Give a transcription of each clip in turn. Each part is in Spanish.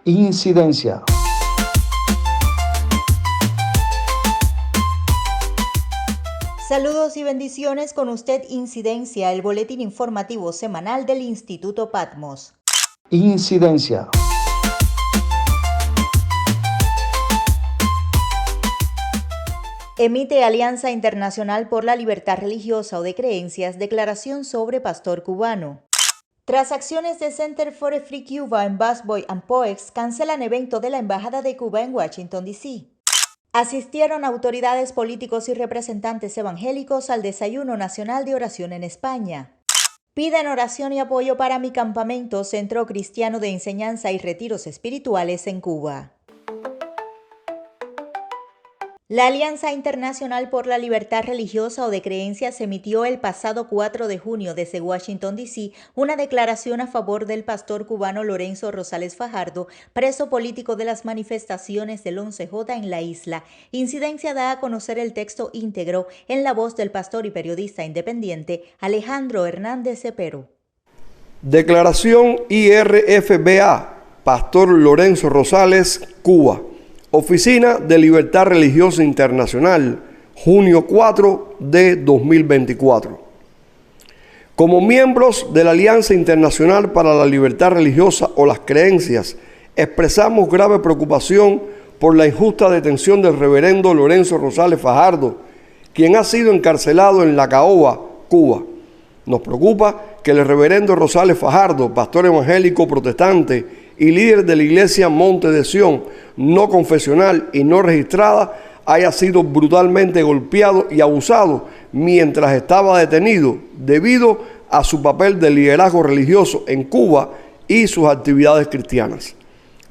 Incidencia. Saludos y bendiciones, con usted Incidencia, el boletín informativo semanal del Instituto Patmos. Incidencia. Emite Alianza Internacional por la Libertad Religiosa o de Creencias declaración sobre pastor cubano. Tras acciones de Center for a Free Cuba en Busboy and Poets, cancelan evento de la Embajada de Cuba en Washington, D.C. Asistieron autoridades políticos y representantes evangélicos al Desayuno Nacional de Oración en España. Piden oración y apoyo para mi campamento, Centro Cristiano de Enseñanza y Retiros Espirituales en Cuba. La Alianza Internacional por la Libertad Religiosa o de Creencias emitió el pasado 4 de junio desde Washington, D.C. una declaración a favor del pastor cubano Lorenzo Rosales Fajardo, preso político de las manifestaciones del 11J en la isla. Incidencia da a conocer el texto íntegro en la voz del pastor y periodista independiente Alejandro Hernández Cepero. Declaración IRFBA, Pastor Lorenzo Rosales, Cuba. Oficina de Libertad Religiosa Internacional, junio 4 de 2024. Como miembros de la Alianza Internacional para la Libertad Religiosa o las Creencias, expresamos grave preocupación por la injusta detención del reverendo Lorenzo Rosales Fajardo, quien ha sido encarcelado en La Caoba, Cuba. Nos preocupa que el reverendo Rosales Fajardo, pastor evangélico protestante y líder de la iglesia Monte de Sión, no confesional y no registrada, haya sido brutalmente golpeado y abusado mientras estaba detenido debido a su papel de liderazgo religioso en Cuba y sus actividades cristianas.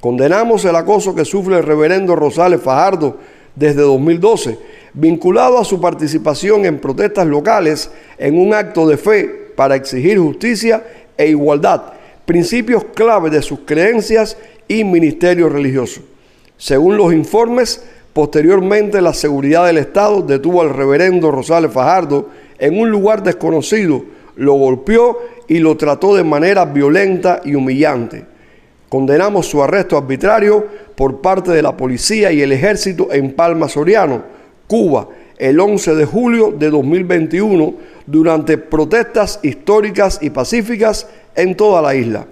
Condenamos el acoso que sufre el reverendo Rosales Fajardo desde 2012, vinculado a su participación en protestas locales en un acto de fe para exigir justicia e igualdad, principios clave de sus creencias y ministerio religioso. Según los informes, posteriormente la seguridad del Estado detuvo al reverendo Rosales Fajardo en un lugar desconocido, lo golpeó y lo trató de manera violenta y humillante. Condenamos su arresto arbitrario por parte de la policía y el ejército en Palma Soriano, Cuba, el 11 de julio de 2021, durante protestas históricas y pacíficas en toda la isla.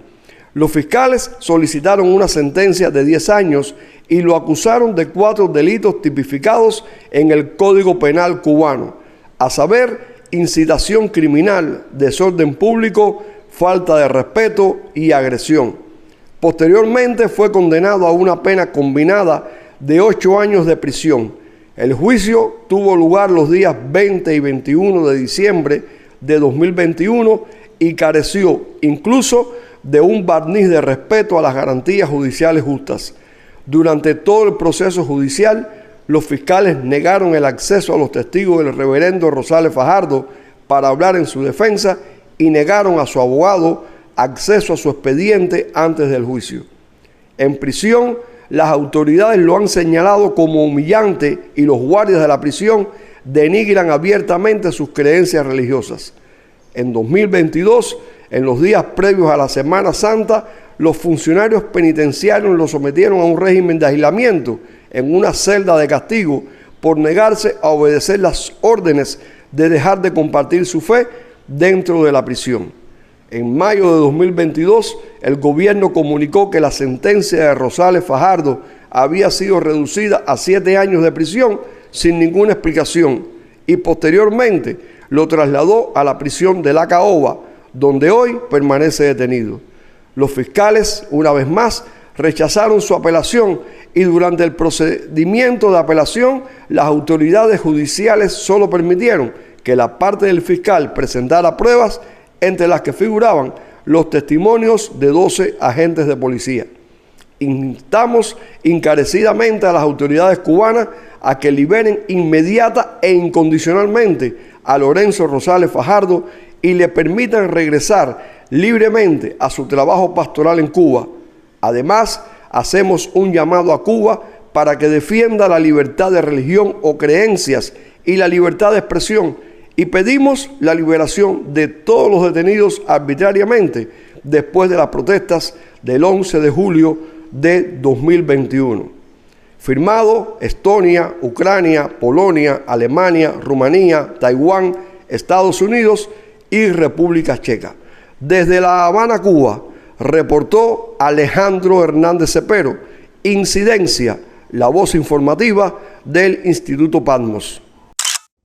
Los fiscales solicitaron una sentencia de 10 años y lo acusaron de 4 delitos tipificados en el Código Penal cubano, a saber, incitación criminal, desorden público, falta de respeto y agresión. Posteriormente fue condenado a una pena combinada de 8 años de prisión. El juicio tuvo lugar los días 20 y 21 de diciembre de 2021 y careció incluso de un barniz de respeto a las garantías judiciales justas. Durante todo el proceso judicial, los fiscales negaron el acceso a los testigos del reverendo Rosales Fajardo para hablar en su defensa y negaron a su abogado acceso a su expediente antes del juicio. En prisión, las autoridades lo han señalado como humillante y los guardias de la prisión denigran abiertamente sus creencias religiosas. En 2022, en los días previos a la Semana Santa, los funcionarios penitenciarios lo sometieron a un régimen de aislamiento en una celda de castigo por negarse a obedecer las órdenes de dejar de compartir su fe dentro de la prisión. En mayo de 2022, el gobierno comunicó que la sentencia de Rosales Fajardo había sido reducida a 7 años de prisión sin ninguna explicación y posteriormente lo trasladó a la prisión de La Caoba, donde hoy permanece detenido. Los fiscales, una vez más, rechazaron su apelación y durante el procedimiento de apelación, las autoridades judiciales solo permitieron que la parte del fiscal presentara pruebas entre las que figuraban los testimonios de 12 agentes de policía. Instamos encarecidamente a las autoridades cubanas a que liberen inmediata e incondicionalmente a Lorenzo Rosales Fajardo y le permitan regresar libremente a su trabajo pastoral en Cuba. Además, hacemos un llamado a Cuba para que defienda la libertad de religión o creencias y la libertad de expresión, y pedimos la liberación de todos los detenidos arbitrariamente después de las protestas del 11 de julio de 2021. Firmado Estonia, Ucrania, Polonia, Alemania, Rumanía, Taiwán, Estados Unidos y República Checa. Desde La Habana, Cuba, reportó Alejandro Hernández Cepero. Incidencia, la voz informativa del Instituto Patmos.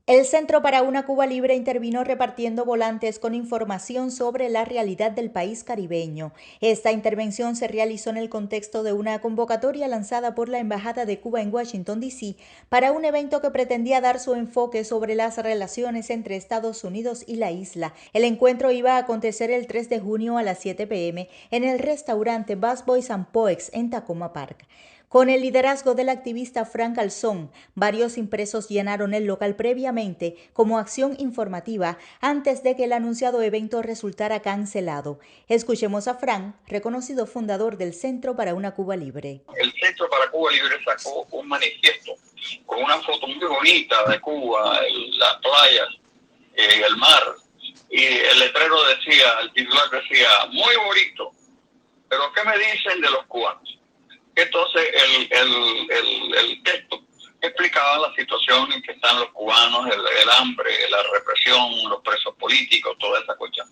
El Centro para una Cuba Libre intervino repartiendo volantes con información sobre la realidad del país caribeño. Esta intervención se realizó en el contexto de una convocatoria lanzada por la Embajada de Cuba en Washington, D.C. para un evento que pretendía dar su enfoque sobre las relaciones entre Estados Unidos y la isla. El encuentro iba a acontecer el 3 de junio a las 7 p.m. en el restaurante Busboys and Poets en Takoma Park. Con el liderazgo del activista Frank Alzón, varios impresos llenaron el local previamente como acción informativa antes de que el anunciado evento resultara cancelado. Escuchemos a Frank, reconocido fundador del Centro para una Cuba Libre. El Centro para Cuba Libre sacó un manifiesto con una foto muy bonita de Cuba, las playas, el mar, y el letrero decía, el titular decía, muy bonito, pero ¿qué me dicen de los cubanos? Entonces el texto explicaba la situación en que están los cubanos, el hambre, la represión, los presos políticos, toda esa cuestión.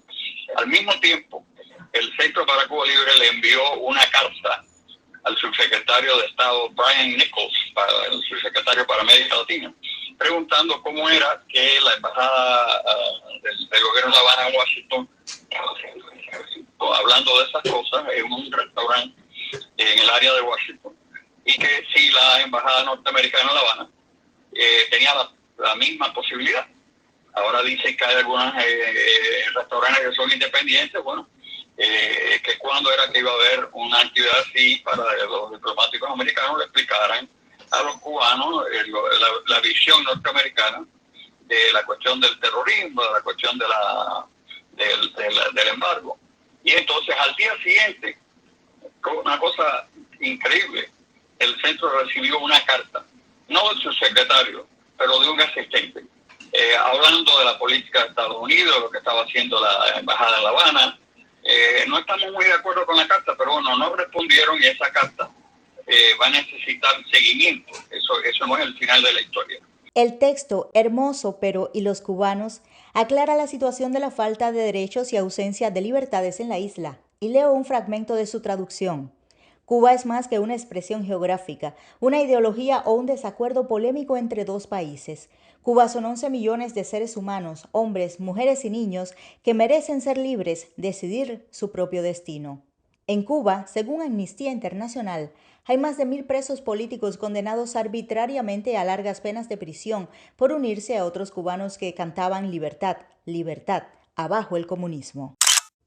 Al mismo tiempo, el Centro para Cuba Libre le envió una carta al subsecretario de Estado Brian Nichols, el subsecretario para América Latina, preguntando cómo era que la embajada del gobierno de La Habana en Washington, hablando de esas cosas, en un restaurante en el área de Washington, y que si la embajada norteamericana en La Habana tenía la misma posibilidad. Ahora dicen que hay algunos restaurantes que son independientes, bueno, que cuando era que iba a haber una actividad así para los diplomáticos americanos le explicaran a los cubanos la visión norteamericana de la cuestión del terrorismo, de la cuestión del embargo. Y entonces al día siguiente, una cosa increíble, el centro recibió una carta, no del subsecretario, pero de un asistente, hablando de la política de Estados Unidos, lo que estaba haciendo la embajada de La Habana. No estamos muy de acuerdo con la carta, pero bueno, no respondieron y esa carta va a necesitar seguimiento. Eso no es el final de la historia. El texto, hermoso, pero ¿y los cubanos?, aclara la situación de la falta de derechos y ausencia de libertades en la isla. Y leo un fragmento de su traducción. Cuba es más que una expresión geográfica, una ideología o un desacuerdo polémico entre dos países. Cuba son 11 millones de seres humanos, hombres, mujeres y niños, que merecen ser libres, decidir su propio destino. En Cuba, según Amnistía Internacional, hay más de 1.000 presos políticos condenados arbitrariamente a largas penas de prisión por unirse a otros cubanos que cantaban libertad, libertad, abajo el comunismo.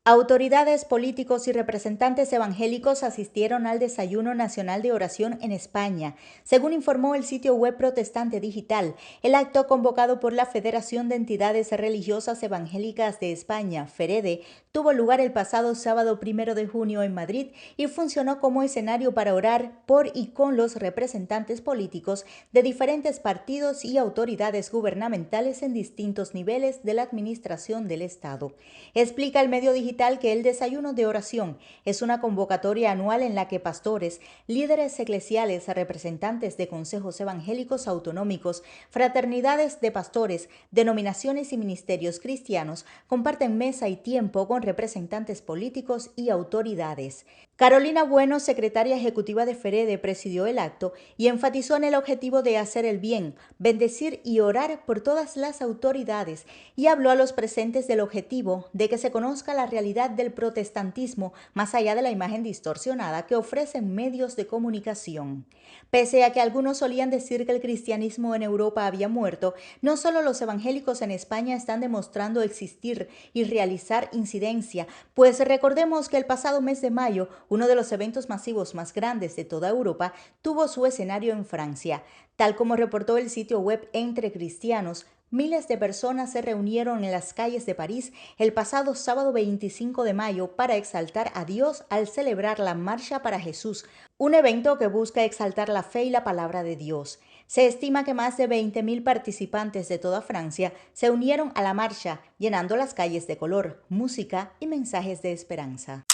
Autoridades, políticos y representantes evangélicos asistieron al Desayuno Nacional de Oración en España. Según informó el sitio web Protestante Digital, el acto convocado por la Federación de Entidades Religiosas Evangélicas de España, FEREDE, tuvo lugar el pasado sábado 1 de junio en Madrid y funcionó como escenario para orar por y con los representantes políticos de diferentes partidos y autoridades gubernamentales en distintos niveles de la administración del Estado. Explica el medio digital que el Desayuno de Oración es una convocatoria anual en la que pastores, líderes eclesiales, representantes de consejos evangélicos autonómicos, fraternidades de pastores, denominaciones y ministerios cristianos comparten mesa y tiempo con representantes políticos y autoridades. Carolina Bueno, secretaria ejecutiva de FEREDE, presidió el acto y enfatizó en el objetivo de hacer el bien, bendecir y orar por todas las autoridades, y habló a los presentes del objetivo de que se conozca la realidad del protestantismo más allá de la imagen distorsionada que ofrecen medios de comunicación. Pese a que algunos solían decir que el cristianismo en Europa había muerto, no solo los evangélicos en España están demostrando existir y realizar incidencia, pues recordemos que el pasado mes de mayo, uno de los eventos masivos más grandes de toda Europa, tuvo su escenario en Francia. Tal como reportó el sitio web Entre Cristianos, miles de personas se reunieron en las calles de París el pasado sábado 25 de mayo para exaltar a Dios al celebrar la Marcha para Jesús, un evento que busca exaltar la fe y la palabra de Dios. Se estima que más de 20.000 participantes de toda Francia se unieron a la marcha, llenando las calles de color, música y mensajes de esperanza.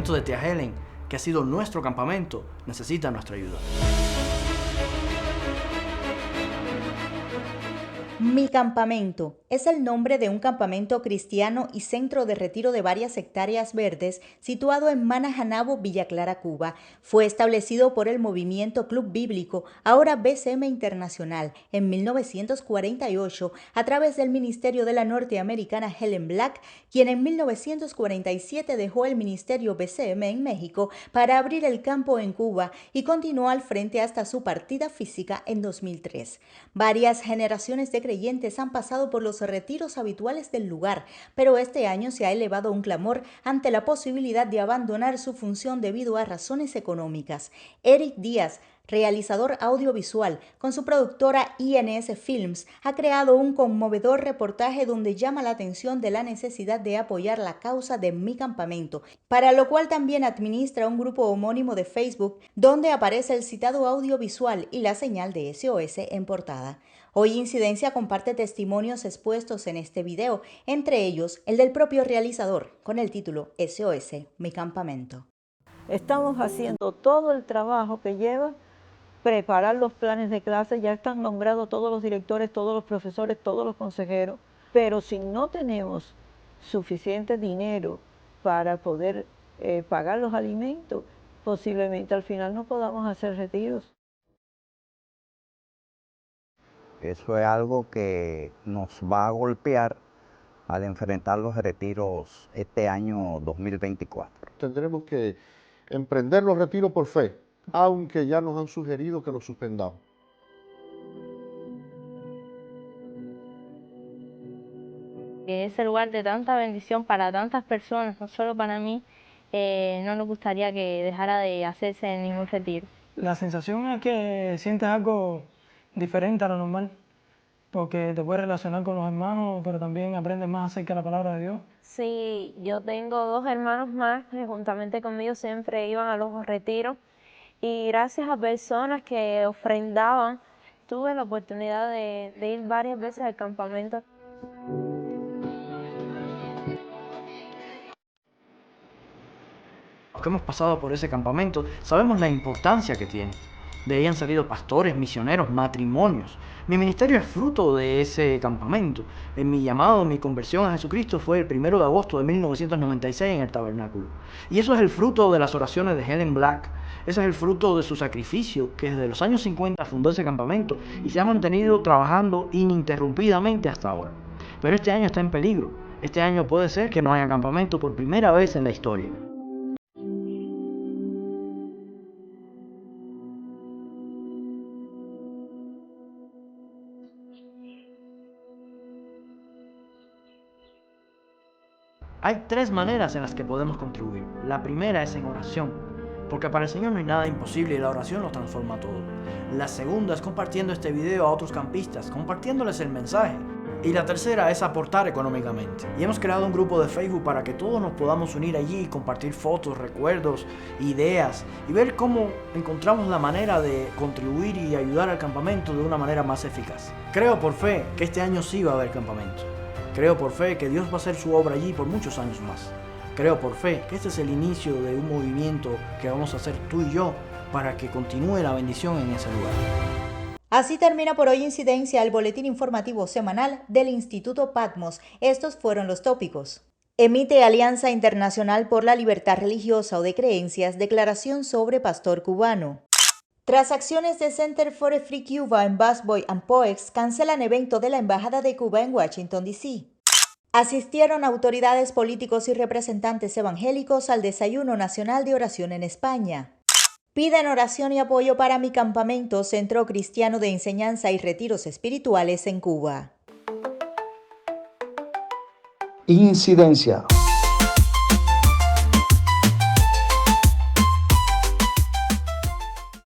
campamento de Tía Helen, que ha sido nuestro campamento, necesita nuestra ayuda. Mi Campamento es el nombre de un campamento cristiano y centro de retiro de varias hectáreas verdes situado en Manajanabo, Villa Clara, Cuba. Fue establecido por el movimiento Club Bíblico, ahora BCM Internacional, en 1948 a través del ministerio de la norteamericana Helen Black, quien en 1947 dejó el ministerio BCM en México para abrir el campo en Cuba y continuó al frente hasta su partida física en 2003. Varias generaciones de creyentes han pasado por los retiros habituales del lugar, pero este año se ha elevado un clamor ante la posibilidad de abandonar su función debido a razones económicas. Eric Díaz, realizador audiovisual, con su productora INS Films, ha creado un conmovedor reportaje donde llama la atención de la necesidad de apoyar la causa de Mi Campamento, para lo cual también administra un grupo homónimo de Facebook donde aparece el citado audiovisual y la señal de SOS en portada. Hoy Incidencia comparte testimonios expuestos en este video, entre ellos el del propio realizador, con el título SOS, Mi Campamento. Estamos haciendo todo el trabajo que lleva preparar los planes de clase, ya están nombrados todos los directores, todos los profesores, todos los consejeros, pero si no tenemos suficiente dinero para poder pagar los alimentos, posiblemente al final no podamos hacer retiros. Eso es algo que nos va a golpear al enfrentar los retiros este año 2024. Tendremos que emprender los retiros por fe, aunque ya nos han sugerido que los suspendamos. Ese lugar de tanta bendición para tantas personas, no solo para mí, no nos gustaría que dejara de hacerse ningún retiro. La sensación es que sientes algo diferente a lo normal, porque te puedes relacionar con los hermanos, pero también aprendes más acerca de la palabra de Dios. Sí, yo tengo 2 hermanos más que juntamente conmigo siempre iban a los retiros y gracias a personas que ofrendaban, tuve la oportunidad de ir varias veces al campamento. Los que hemos pasado por ese campamento sabemos la importancia que tiene. De ahí han salido pastores, misioneros, matrimonios. Mi ministerio es fruto de ese campamento. En mi llamado, mi conversión a Jesucristo fue el 1 de agosto de 1996 en el tabernáculo. Y eso es el fruto de las oraciones de Helen Black. Ese es el fruto de su sacrificio, que desde los años 50 fundó ese campamento y se ha mantenido trabajando ininterrumpidamente hasta ahora. Pero este año está en peligro. Este año puede ser que no haya campamento por primera vez en la historia. Hay 3 maneras en las que podemos contribuir. La primera es en oración, porque para el Señor no hay nada imposible y la oración lo transforma todo. La segunda es compartiendo este video a otros campistas, compartiéndoles el mensaje. Y la tercera es aportar económicamente. Y hemos creado un grupo de Facebook para que todos nos podamos unir allí y compartir fotos, recuerdos, ideas y ver cómo encontramos la manera de contribuir y ayudar al campamento de una manera más eficaz. Creo por fe que este año sí va a haber campamento. Creo por fe que Dios va a hacer su obra allí por muchos años más. Creo por fe que este es el inicio de un movimiento que vamos a hacer tú y yo para que continúe la bendición en ese lugar. Así termina por hoy Incidencia, el boletín informativo semanal del Instituto Patmos. Estos fueron los tópicos. Emite Alianza Internacional por la Libertad Religiosa o de Creencias declaración sobre pastor cubano. Tras acciones de Center for a Free Cuba en Busboy and Poets, cancelan evento de la Embajada de Cuba en Washington, D.C. Asistieron autoridades políticos y representantes evangélicos al Desayuno Nacional de Oración en España. Piden oración y apoyo para Mi Campamento, Centro Cristiano de Enseñanza y Retiros Espirituales en Cuba. Incidencia.